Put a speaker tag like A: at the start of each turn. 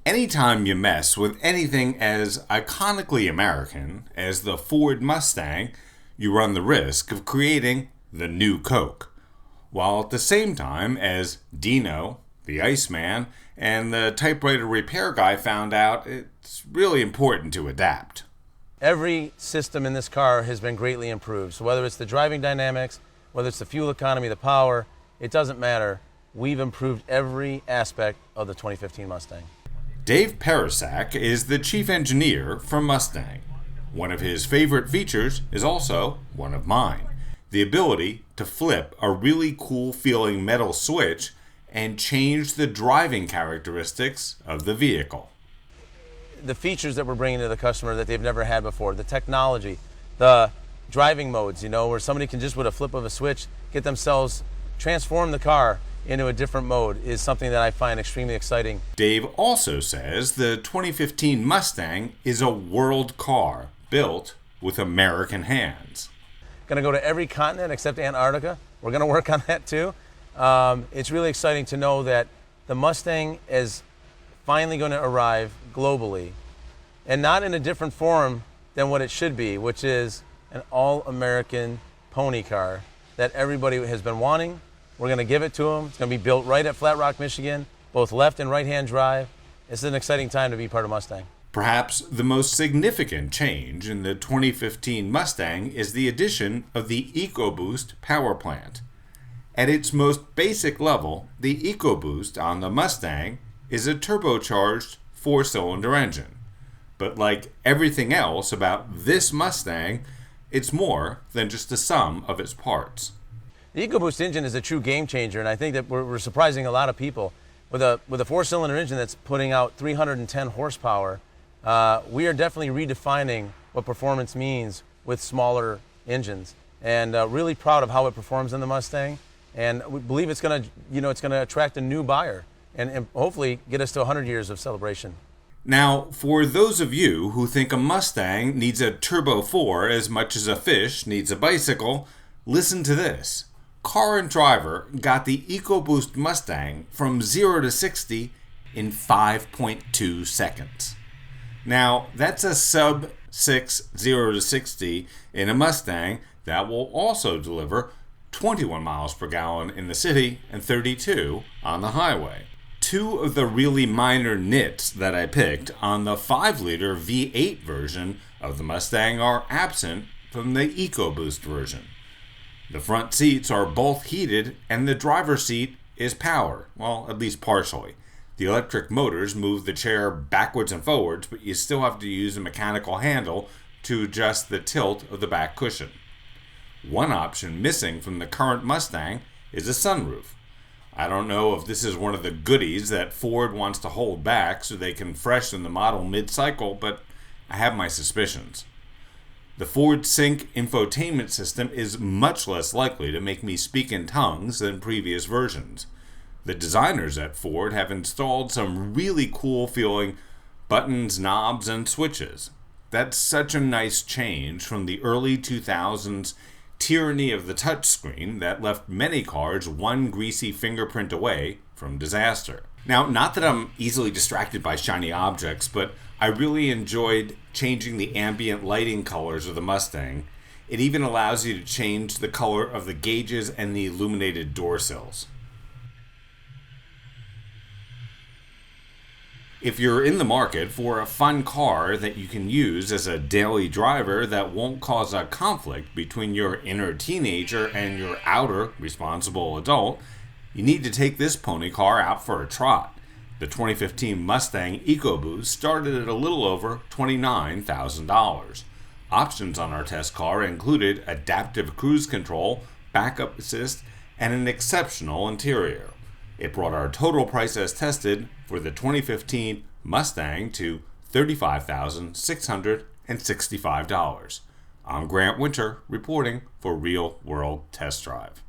A: Anytime you mess with anything as iconically American as the Ford Mustang, you run the risk of creating the new Coke, while at the same time as Dino, the Iceman, and the typewriter repair guy found out it's really important to adapt.
B: Every system in this car has been greatly improved. So whether it's the driving dynamics, whether it's the fuel economy, the power, it doesn't matter. We've improved every aspect of the 2015 Mustang.
A: Dave Perisak is the chief engineer for Mustang. One of his favorite features is also one of mine: the ability to flip a really cool feeling metal switch and change the driving characteristics of the vehicle.
B: The features that we're bringing to the customer that they've never had before, the technology, the driving modes, where somebody can just with a flip of a switch get themselves transform the car into a different mode, is something that I find extremely exciting.
A: Dave also says the 2015 Mustang is a world car built with American hands.
B: Going to go to every continent except Antarctica. We're going to work on that too. It's really exciting to know that the Mustang is finally going to arrive globally, and not in a different form than what it should be, which is an all-American pony car that everybody has been wanting. We're going to give it to them. It's going to be built right at Flat Rock, Michigan, both left and right-hand drive. It's an exciting time to be part of Mustang.
A: Perhaps the most significant change in the 2015 Mustang is the addition of the EcoBoost power plant. At its most basic level, the EcoBoost on the Mustang is a turbocharged 4-cylinder engine. But like everything else about this Mustang, it's more than just the sum of its parts.
B: The EcoBoost engine is a true game changer, and I think that we're surprising a lot of people. With a 4-cylinder engine that's putting out 310 horsepower, we are definitely redefining what performance means with smaller engines, and really proud of how it performs in the Mustang. And we believe it's going to attract a new buyer and hopefully get us to 100 years of celebration.
A: Now, for those of you who think a Mustang needs a Turbo 4 as much as a fish needs a bicycle, listen to this. Car and Driver got the EcoBoost Mustang from 0 to 60 in 5.2 seconds. Now, that's a sub 6 0 to 60 in a Mustang that will also deliver 21 miles per gallon in the city and 32 on the highway. Two of the really minor nits that I picked on the 5-liter V8 version of the Mustang are absent from the EcoBoost version. The front seats are both heated and the driver's seat is power, well, at least partially. The electric motors move the chair backwards and forwards, but you still have to use a mechanical handle to adjust the tilt of the back cushion. One option missing from the current Mustang is a sunroof. I don't know if this is one of the goodies that Ford wants to hold back so they can freshen the model mid-cycle, but I have my suspicions. The Ford Sync infotainment system is much less likely to make me speak in tongues than previous versions. The designers at Ford have installed some really cool feeling buttons, knobs, and switches. That's such a nice change from the early 2000s tyranny of the touchscreen that left many cars one greasy fingerprint away from disaster. Now, not that I'm easily distracted by shiny objects, but I really enjoyed changing the ambient lighting colors of the Mustang. It even allows you to change the color of the gauges and the illuminated door sills. If you're in the market for a fun car that you can use as a daily driver that won't cause a conflict between your inner teenager and your outer responsible adult, you need to take this pony car out for a trot. The 2015 Mustang EcoBoost started at a little over $29,000. Options on our test car included adaptive cruise control, backup assist, and an exceptional interior. It brought our total price as tested for the 2015 Mustang to $35,665. I'm Grant Winter reporting for Real World Test Drive.